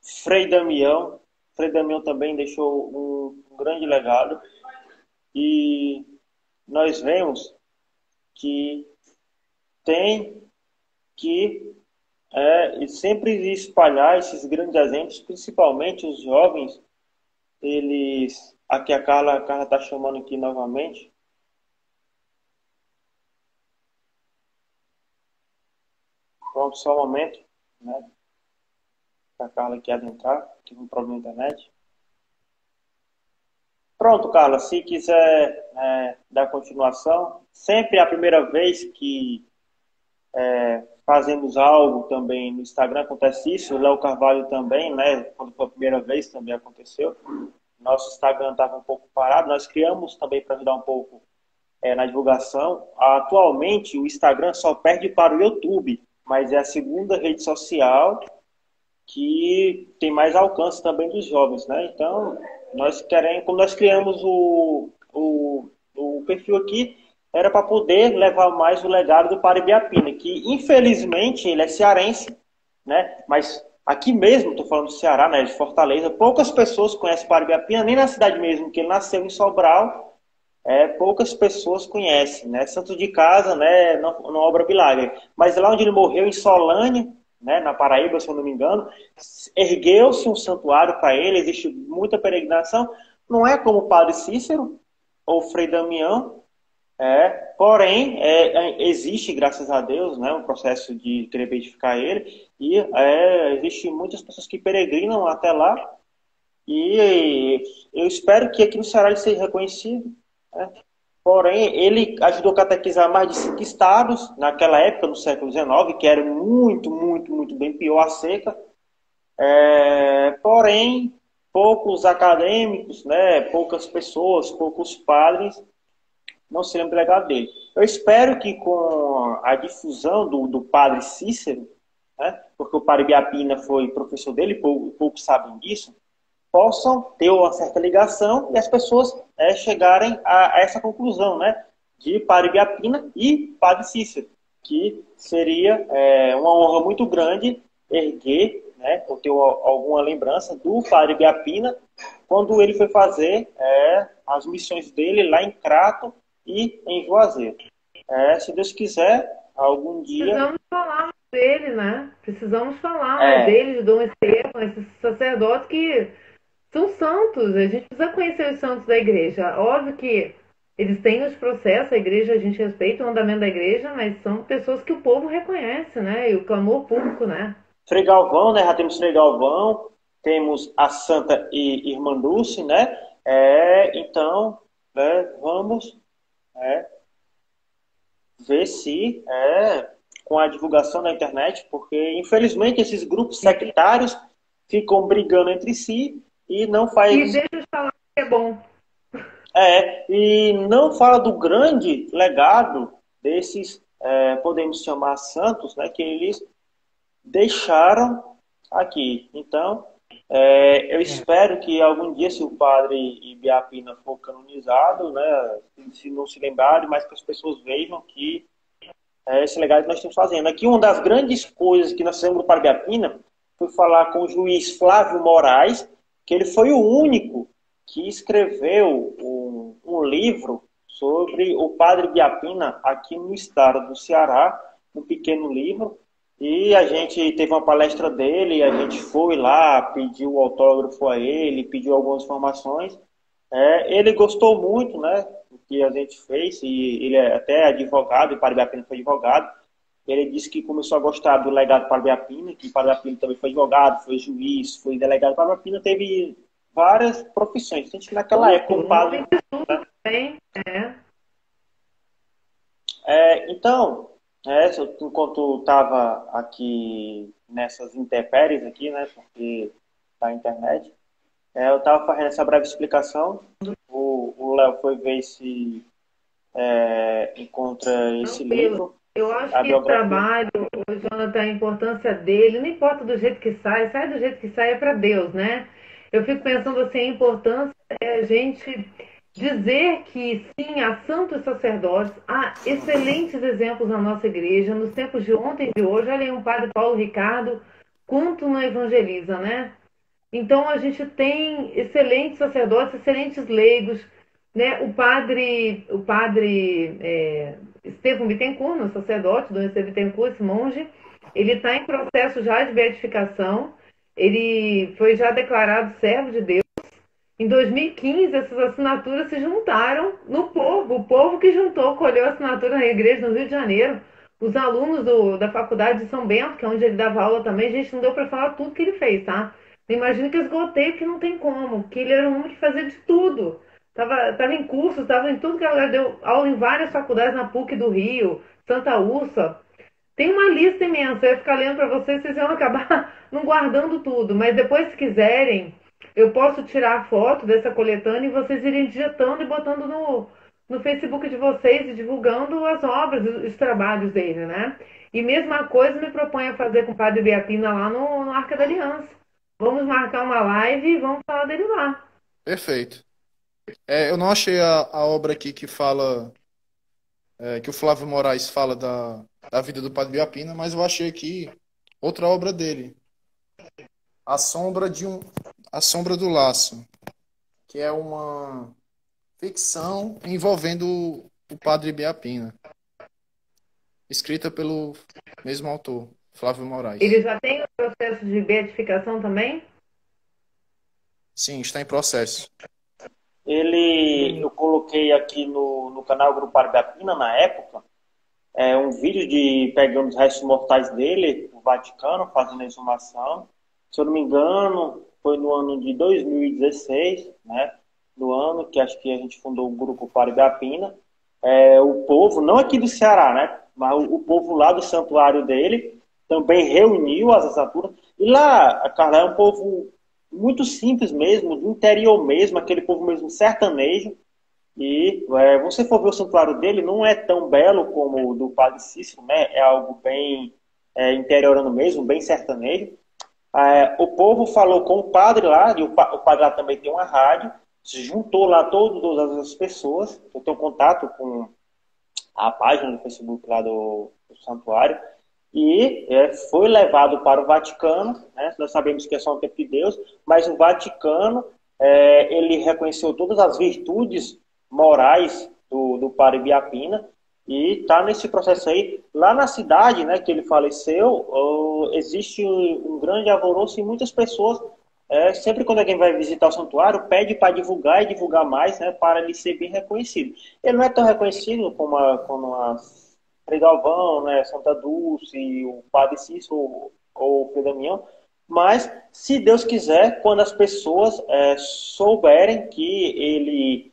Frei Damião. Frei Damião também deixou um grande legado. E nós vemos que tem que e sempre espalhar esses grandes exemplos, principalmente os jovens. Eles, aqui a Carla está chamando aqui novamente. Pronto, só um momento, né? Para a Carla aqui adentrar, tive um problema na internet. Pronto, Carla, se quiser dar continuação, sempre é a primeira vez que fazemos algo também no Instagram, acontece isso, o Léo Carvalho também, né? Quando foi a primeira vez também aconteceu. Nosso Instagram estava um pouco parado, nós criamos também para ajudar um pouco na divulgação. Atualmente, o Instagram só perde para o YouTube, mas é a segunda rede social que tem mais alcance também dos jovens, né? Então, como nós criamos o perfil aqui, era para poder levar mais o legado do Padre Biapina, que infelizmente ele é cearense, né? Mas aqui mesmo, estou falando do Ceará, né? De Fortaleza, poucas pessoas conhecem o Padre Biapina, nem na cidade mesmo, que ele nasceu em Sobral, poucas pessoas conhecem, né? Santo de casa, né? Não obra milagre. Mas lá onde ele morreu, em Solânia, né, na Paraíba, se eu não me engano, ergueu-se um santuário para ele, existe muita peregrinação, não é como o Padre Cícero ou Frei Damião, porém, existe, graças a Deus, né, um processo de querer beatificar ele, e existe muitas pessoas que peregrinam até lá, e eu espero que aqui no Ceará ele seja reconhecido, né? Porém, ele ajudou a catequizar mais de 5 estados, naquela época, no século XIX, que era muito, muito, muito bem pior a seca. Porém, poucos acadêmicos, né, poucas pessoas, poucos padres não se lembram do legado dele. Eu espero que com a difusão do padre Cícero, né, porque o padre Biapina foi professor dele, poucos sabem disso, possam ter uma certa ligação e as pessoas chegarem a essa conclusão, né, de Padre Biapina e Padre Cícero, que seria uma honra muito grande erguer, né, ou ter alguma lembrança do Padre Biapina quando ele foi fazer as missões dele lá em Crato e em Juazeiro. Se Deus quiser, algum dia... Precisamos falar dele, né? Precisamos falar dele, de Dom Estevam, esses sacerdotes que são santos, a gente precisa conhecer os santos da igreja. Óbvio que eles têm os processos, a igreja, a gente respeita o andamento da igreja, mas são pessoas que o povo reconhece, né? E o clamor público, né? Frei Galvão, né? Já temos Frei Galvão, temos a Santa Irmã Dulce, né? Então, vamos ver se com a divulgação da internet, porque infelizmente esses grupos sectários ficam brigando entre si e não faz... E deixa eu falar que é bom. E não fala do grande legado desses, podemos chamar santos, né, que eles deixaram aqui. Então, eu espero que algum dia, se o padre Biapina for canonizado, né, se não se lembrarem, mas que as pessoas vejam que esse legado que nós estamos fazendo. Aqui, uma das grandes coisas que nós fizemos no padre Biapina foi falar com o juiz Flávio Moraes, que ele foi o único que escreveu um livro sobre o padre Biapina aqui no estado do Ceará, um pequeno livro, e a gente teve uma palestra dele, a gente foi lá, pediu o autógrafo a ele, pediu algumas informações. Ele gostou muito, né, do que a gente fez, e ele é até advogado, e o padre Biapina foi advogado. Ele disse que começou a gostar do legado do Padre Biapina, que o Padre Biapina também foi advogado, foi juiz, foi delegado. O Padre Biapina teve várias profissões. A gente naquela época, o padre... Então, enquanto estava aqui nessas intempéries aqui, né, porque da internet, eu estava fazendo essa breve explicação. O Léo foi ver se encontra esse livro. Eu acho que o trabalho, o Jonathan, a importância dele, não importa do jeito que sai do jeito que sai, é para Deus, né? Eu fico pensando assim, a importância é a gente dizer que sim, há santos sacerdotes, há excelentes exemplos na nossa igreja, nos tempos de ontem e de hoje. Olha aí um padre Paulo Ricardo, quanto não evangeliza, né? Então a gente tem excelentes sacerdotes, excelentes leigos, né? O padre Estevão Bittencourt, no sacerdote, Dom Estevão Bittencourt, esse monge, ele está em processo já de beatificação, ele foi já declarado servo de Deus. Em 2015, essas assinaturas se juntaram no povo, o povo que juntou, colheu assinatura na igreja no Rio de Janeiro. os alunos da faculdade de São Bento, que é onde ele dava aula também, gente, não deu para falar tudo que ele fez, tá? Imagina que eu esgotei, que não tem como, que ele era um homem que fazia de tudo. Tava em cursos, tava em tudo que ela deu aula em várias faculdades na PUC do Rio, Santa Úrsula. Tem uma lista imensa, eu ia ficar lendo para vocês, vocês iam acabar não guardando tudo, mas depois, se quiserem, eu posso tirar a foto dessa coletânea e vocês irem digitando e botando no Facebook de vocês e divulgando as obras, os trabalhos dele, né? E mesma coisa me proponho a fazer com o Padre Biapina lá no Arca da Aliança. Vamos marcar uma live e vamos falar dele lá. Perfeito. Eu não achei a obra aqui que fala, que o Flávio Moraes fala da vida do Padre Biapina, mas eu achei aqui outra obra dele, A Sombra do Laço, que é uma ficção envolvendo o Padre Biapina, escrita pelo mesmo autor, Flávio Moraes. Ele já tem o processo de beatificação também? Sim, está em processo. Eu coloquei aqui no canal Grupo Padre Biapina, na época, um vídeo de pegando os restos mortais dele, no Vaticano, fazendo a exumação. Se eu não me engano, foi no ano de 2016, né? No ano que acho que a gente fundou o Grupo Padre Biapina. O povo, não aqui do Ceará, né? Mas o povo lá do santuário dele também reuniu as assinaturas. E lá, Carla, é um povo muito simples mesmo, do interior mesmo, aquele povo mesmo sertanejo. E você for ver o santuário dele, não é tão belo como o do Padre Cícero, né? É algo bem interiorano mesmo, bem sertanejo. O povo falou com o padre lá, e o padre lá também tem uma rádio, se juntou lá todas as pessoas. Eu tenho contato com a página do Facebook lá do santuário, e foi levado para o Vaticano, né? Nós sabemos que é só um tempo de Deus, mas o Vaticano, ele reconheceu todas as virtudes morais do Padre Biapina, e está nesse processo aí. Lá na cidade, né, que ele faleceu, existe um grande alvoroço e muitas pessoas, sempre quando alguém vai visitar o santuário, pede para divulgar e divulgar mais, né, para ele ser bem reconhecido. Ele não é tão reconhecido como a Frei Galvão, né, Santa Dulce, o Padre Cícero ou o Frei Damião, mas, se Deus quiser, quando as pessoas souberem que ele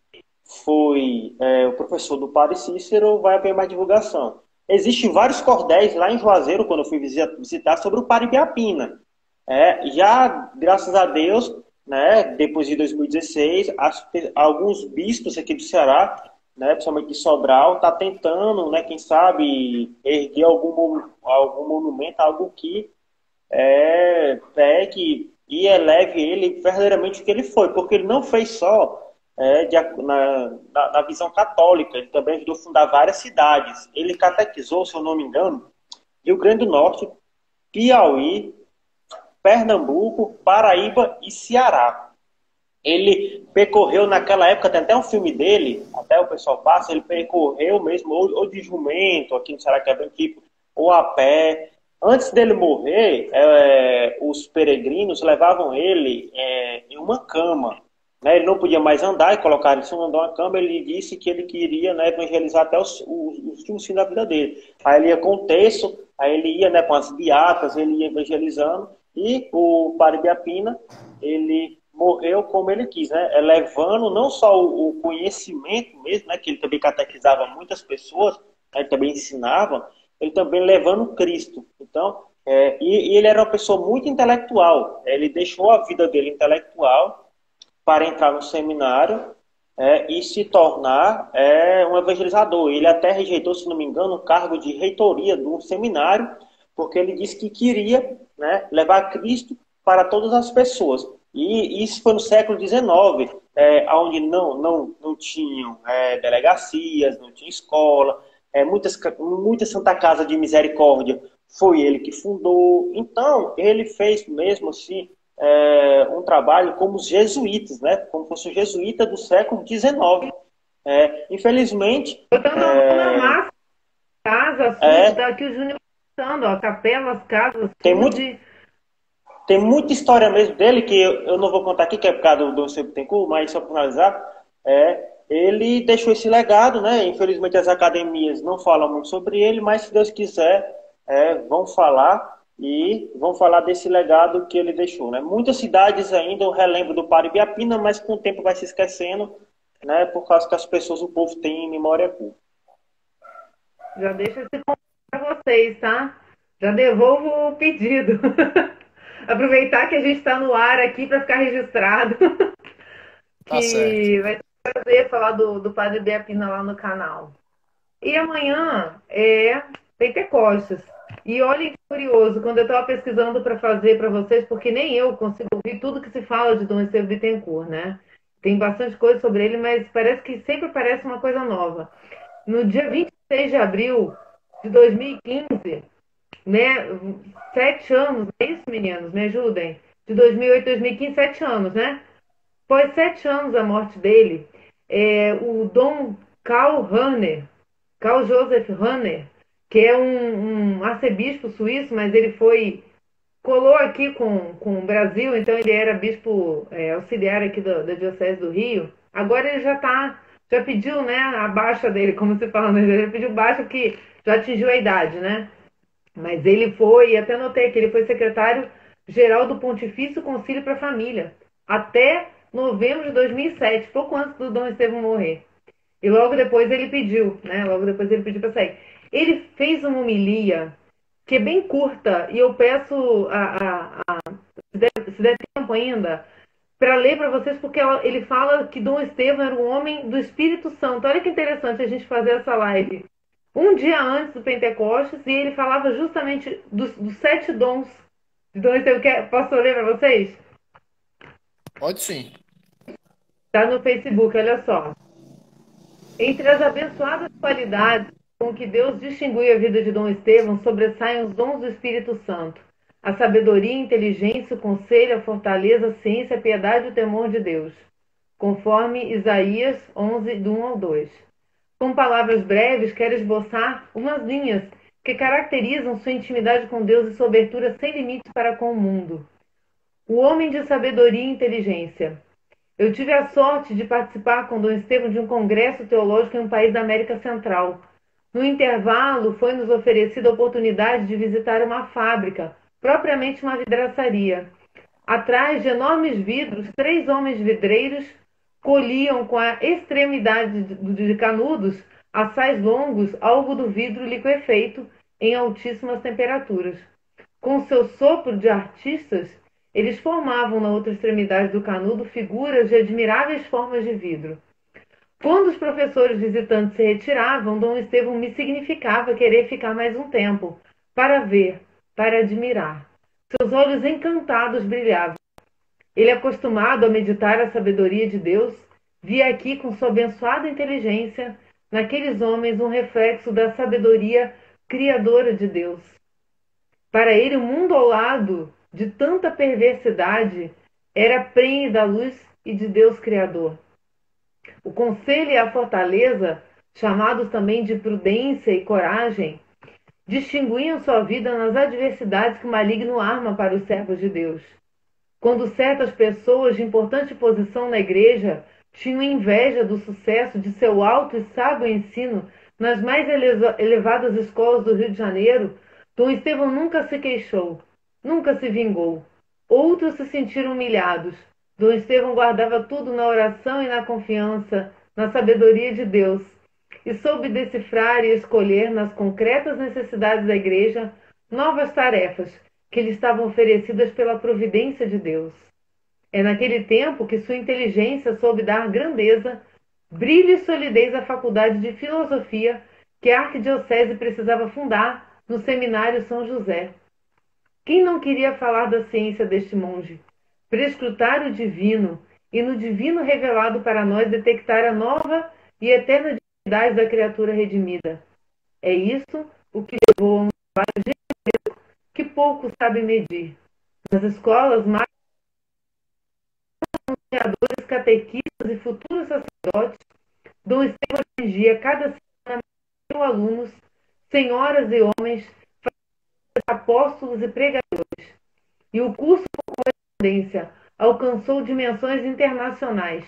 foi o professor do Padre Cícero, vai haver mais divulgação. Existem vários cordéis lá em Juazeiro, quando eu fui visitar, sobre o Padre Biapina. Já, graças a Deus, né, depois de 2016, alguns bispos aqui do Ceará, né, principalmente de Sobral, tá tentando, né, quem sabe, erguer algum monumento, algo que pegue e eleve ele verdadeiramente o que ele foi, porque ele não fez só na visão católica, ele também ajudou a fundar várias cidades. Ele catequizou, se eu não me engano, Rio Grande do Norte, Piauí, Pernambuco, Paraíba e Ceará. Ele percorreu naquela época, tem até um filme dele, até o pessoal passa, ele percorreu mesmo, ou de jumento, aqui no Ceará que é bem tipo, ou a pé. Antes dele morrer, os peregrinos levavam ele em uma cama. Né? Ele não podia mais andar e colocaram ele em uma cama. Ele disse que ele queria, né, evangelizar até os últimos fins da vida dele. Aí ele ia com o terço, aí ele ia, né, com as beatas, ele ia evangelizando. E o Padre Biapina, ele morreu como ele quis, né? Levando não só o conhecimento mesmo, né, que ele também catequizava muitas pessoas, né, ele também ensinava, ele também levando Cristo. Então, e ele era uma pessoa muito intelectual. Ele deixou a vida dele intelectual para entrar no seminário e se tornar um evangelizador. Ele até rejeitou, se não me engano, o cargo de reitoria de um seminário, porque ele disse que queria, né, levar Cristo para todas as pessoas. E isso foi no século XIX, onde não tinham delegacias, não tinha escola, muita Santa Casa de Misericórdia foi ele que fundou. Então, ele fez mesmo assim um trabalho como os jesuítas, né? Como fosse um jesuíta do século XIX. Infelizmente... Eu estou na massa, casa, daqui o Júnior passando, ó, capelas, casas... Tem muita história mesmo dele, que eu não vou contar aqui, que é por causa do seu Bittencourt, mas só para finalizar, ele deixou esse legado, né? Infelizmente as academias não falam muito sobre ele, mas se Deus quiser, vão falar e vão falar desse legado que ele deixou, né? Muitas cidades ainda relembram do Padre Ibiapina, mas com o tempo vai se esquecendo, né? Por causa que as pessoas, o povo tem memória curta. Já deixa esse convite para vocês, tá? Já devolvo o pedido. Aproveitar que a gente está no ar aqui para ficar registrado. Tá certo. Que vai ser um prazer falar do Padre Ibiapina lá no canal. E amanhã é Pentecostes. E olhem que curioso, quando eu estava pesquisando para fazer para vocês, porque nem eu consigo ouvir tudo que se fala de Dom Estevão Bittencourt, né? Tem bastante coisa sobre ele, mas parece que sempre parece uma coisa nova. No dia 26 de abril de 2015, né? 7 anos, é isso, meninos? Me ajudem. De 2008 a 2015, 7 anos, né? Após 7 anos da morte dele, o Dom Karl Rahner, Karl Joseph Rahner, que é um arcebispo suíço, mas ele colou aqui com o Brasil, então ele era bispo auxiliar aqui da Diocese do Rio. Agora ele já pediu, né, a baixa dele, como se fala, né? Ele já pediu baixa que já atingiu a idade, né? Mas ele foi, até notei que ele foi secretário-geral do Pontifício Concílio para a Família, até novembro de 2007, pouco antes do Dom Estevão morrer. E logo depois ele pediu, né? Logo depois ele pediu para sair. Ele fez uma homilia que é bem curta, e eu peço, se der tempo ainda, para ler para vocês, porque ele fala que Dom Estevão era um homem do Espírito Santo. Olha que interessante a gente fazer essa live um dia antes do Pentecostes, e ele falava justamente dos 7 dons de Dom Estevão. Posso ler para vocês? Pode sim. Está no Facebook, olha só. Entre as abençoadas qualidades com que Deus distinguiu a vida de Dom Estevão, sobressaem os dons do Espírito Santo: a sabedoria, a inteligência, o conselho, a fortaleza, a ciência, a piedade e o temor de Deus, conforme Isaías 11, do 1 ao 2. Com palavras breves, quero esboçar umas linhas que caracterizam sua intimidade com Deus e sua abertura sem limites para com o mundo. O homem de sabedoria e inteligência. Eu tive a sorte de participar com Dom Estevão de um congresso teológico em um país da América Central. No intervalo, foi-nos oferecida a oportunidade de visitar uma fábrica, propriamente uma vidraçaria. Atrás de enormes vidros, 3 homens vidreiros colhiam com a extremidade de canudos assais longos algo do vidro liquefeito em altíssimas temperaturas. Com seu sopro de artistas, eles formavam na outra extremidade do canudo figuras de admiráveis formas de vidro. Quando os professores visitantes se retiravam, Dom Estevão me significava querer ficar mais um tempo, para ver, para admirar. Seus olhos encantados brilhavam. Ele, acostumado a meditar a sabedoria de Deus, via aqui com sua abençoada inteligência, naqueles homens, um reflexo da sabedoria criadora de Deus. Para ele, o mundo ao lado de tanta perversidade era prenhe da luz e de Deus Criador. O conselho e a fortaleza, chamados também de prudência e coragem, distinguiam sua vida nas adversidades que o maligno arma para os servos de Deus. Quando certas pessoas de importante posição na igreja tinham inveja do sucesso de seu alto e sábio ensino nas mais elevadas escolas do Rio de Janeiro, Dom Estevão nunca se queixou, nunca se vingou. Outros se sentiram humilhados. Dom Estevão guardava tudo na oração e na confiança, na sabedoria de Deus, e soube decifrar e escolher nas concretas necessidades da igreja novas tarefas que lhe estavam oferecidas pela providência de Deus. É naquele tempo que sua inteligência soube dar grandeza, brilho e solidez à faculdade de filosofia que a arquidiocese precisava fundar no seminário São José. Quem não queria falar da ciência deste monge? Prescrutar o divino e no divino revelado para nós detectar a nova e eterna dignidade da criatura redimida. É isso o que levou a um trabalho gigantesco que pouco sabe medir. Nas escolas, mais anunciadores, catequistas e futuros sacerdotes, Dom Estevão atingia cada semana mil alunos, senhoras e homens, apóstolos e pregadores. E o curso por correspondência alcançou dimensões internacionais.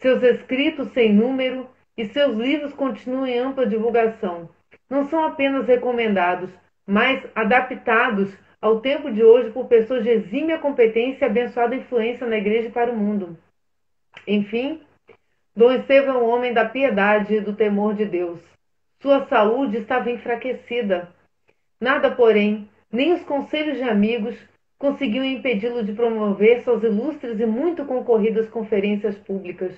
Seus escritos sem número e seus livros continuam em ampla divulgação. Não são apenas recomendados, mas adaptados ao tempo de hoje por pessoas de exímia competência e abençoada influência na igreja e para o mundo. Enfim, Dom Estevão é um homem da piedade e do temor de Deus. Sua saúde estava enfraquecida. Nada, porém, nem os conselhos de amigos conseguiam impedi-lo de promover suas ilustres e muito concorridas conferências públicas.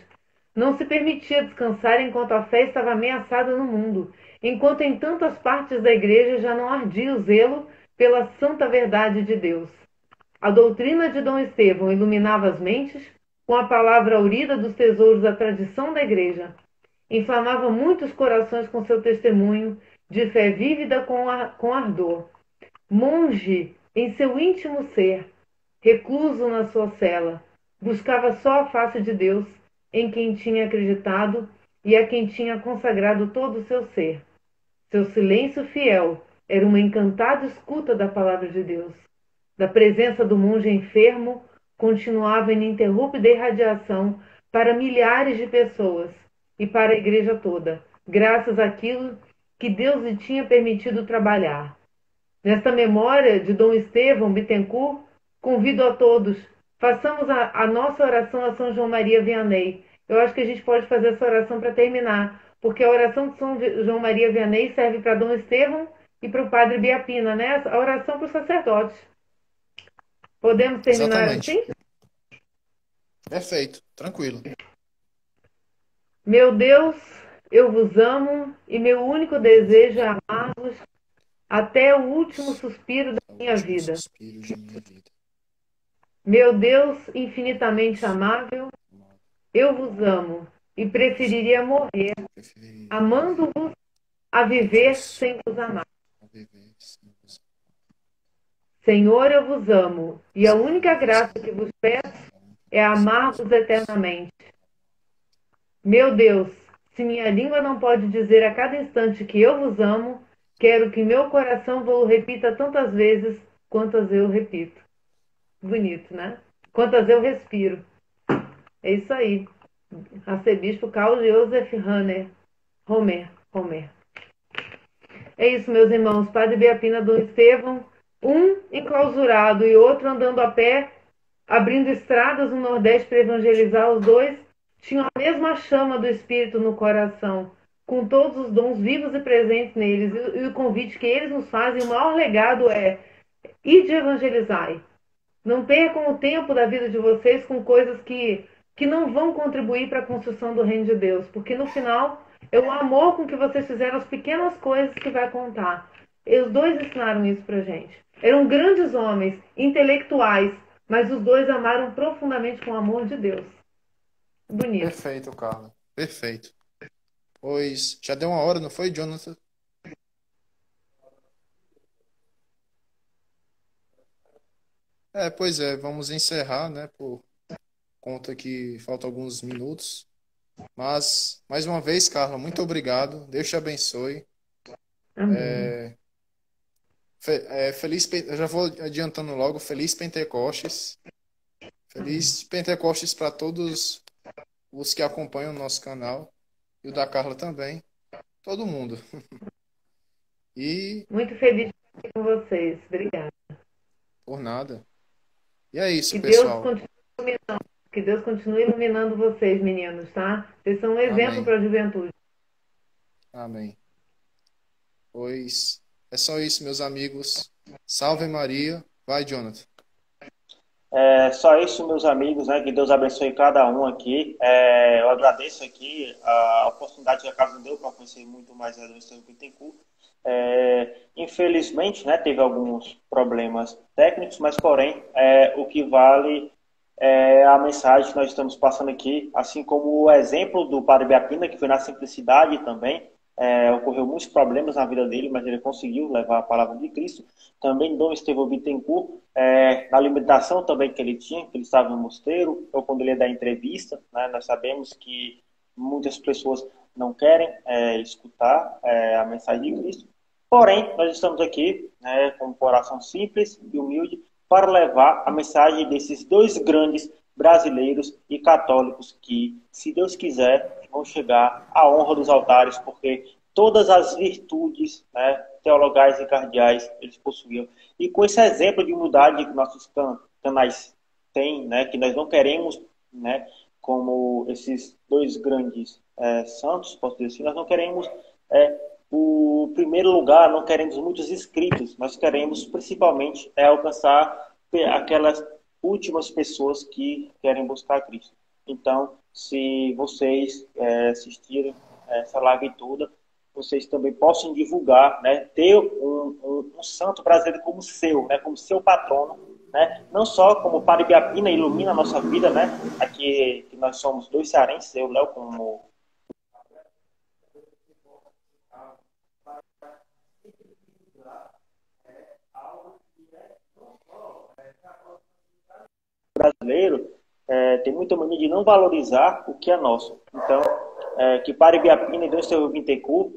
Não se permitia descansar enquanto a fé estava ameaçada no mundo, enquanto em tantas partes da igreja já não ardia o zelo pela santa verdade de Deus. A doutrina de Dom Estevão iluminava as mentes com a palavra aurida dos tesouros da tradição da igreja. Inflamava muitos corações com seu testemunho de fé vívida com ardor. Monge em seu íntimo ser, recluso na sua cela, buscava só a face de Deus, em quem tinha acreditado e a quem tinha consagrado todo o seu ser. Seu silêncio fiel era uma encantada escuta da palavra de Deus. Da presença do monge enfermo, continuava ininterrupta irradiação para milhares de pessoas e para a igreja toda, graças àquilo que Deus lhe tinha permitido trabalhar. Nesta memória de Dom Estevão Bittencourt, convido a todos, façamos a nossa oração a São João Maria Vianney. Eu acho que a gente pode fazer essa oração para terminar, porque a oração de São João Maria Vianney serve para Dom Estevão e para o Padre Biapina, né? A oração para os sacerdotes. Podemos terminar Exatamente. assim? Perfeito, tranquilo. Meu Deus, eu vos amo e meu único desejo é amar-vos até o último suspiro da minha vida. Suspiro de minha vida. Meu Deus infinitamente amável, eu vos amo e preferiria morrer, Preferiria amando-vos, a viver sem vos amar. viver sem você. Senhor, eu vos amo, e a única graça que vos peço é amar-vos eternamente. Meu Deus, se minha língua não pode dizer a cada instante que eu vos amo, quero que meu coração vos repita tantas vezes quantas eu repito. Bonito, né? Quantas eu respiro. É isso aí. Arcebispo Carl Joseph Romer. É isso, meus irmãos. Padre Biapina, Dom Estevão, um enclausurado e outro andando a pé, abrindo estradas no Nordeste para evangelizar. Os dois tinham a mesma chama do Espírito no coração, com todos os dons vivos e presentes neles. E o convite que eles nos fazem, o maior legado é: ide evangelizai. Não percam o tempo da vida de vocês com coisas que não vão contribuir para a construção do reino de Deus, porque no final é o amor com que vocês fizeram as pequenas coisas que vai contar. E os dois ensinaram isso pra gente. Eram grandes homens, intelectuais, mas os dois amaram profundamente com o amor de Deus. Bonito. Perfeito, Carla. Perfeito. Pois já deu uma hora, não foi, Jonathan? Pois é, vamos encerrar, né, por conta que faltam alguns minutos. Mas, mais uma vez, Carla, muito obrigado. Deus te abençoe. Amém. Eu já vou adiantando logo, Feliz Pentecostes. Feliz Pentecostes para todos os que acompanham o nosso canal. E o da Carla também. Todo mundo. E Muito feliz de estar aqui com vocês. Obrigada. por nada. E é isso, Que Deus pessoal. continue iluminando. Que Deus continue iluminando vocês, meninos, tá? Vocês são um exemplo Amém. para a juventude. Amém. Pois é só isso, meus amigos. Salve Maria. Vai, Jonathan. É só isso, meus amigos, né? Que Deus abençoe cada um aqui. Eu agradeço aqui a oportunidade que a casa me deu para conhecer muito mais a Dom Estevão Bittencourt. Infelizmente, né, teve alguns problemas técnicos, mas porém, o que vale é a mensagem que nós estamos passando aqui, assim como o exemplo do Padre Biapina, que foi na simplicidade também. Ocorreu muitos problemas na vida dele, mas ele conseguiu levar a palavra de Cristo. Também Dom Estevão Bittencourt, na limitação também que ele tinha, que ele estava no mosteiro, ou quando ele ia dar entrevista, né, nós sabemos que muitas pessoas não querem escutar a mensagem de Cristo. Porém, nós estamos aqui, né, com um coração simples e humilde para levar a mensagem desses dois grandes brasileiros e católicos que, se Deus quiser, vão chegar à honra dos altares, porque todas as virtudes, né, teologais e cardeais eles possuíam. E com esse exemplo de humildade que nossos canais têm, né, que nós não queremos, né, como esses dois grandes santos, posso dizer assim, nós não queremos o primeiro lugar, não queremos muitos inscritos, nós queremos principalmente alcançar aquelas últimas pessoas que querem buscar Cristo. Então, se vocês assistirem essa live toda, vocês também possam divulgar, né, ter um santo brasileiro como seu, né, como seu patrono, né, não só como Padre Biapina ilumina a nossa vida, né, aqui que nós somos dois cearenses, eu, Léo, como brasileiro, tem muita mania de não valorizar o que é nosso. Então, que Padre Biapina e Deus Seu Bittencourt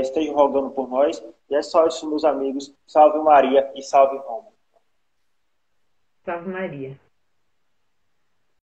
estejam rogando por nós. E é só isso, meus amigos. Salve Maria e salve Roma. Salve Maria.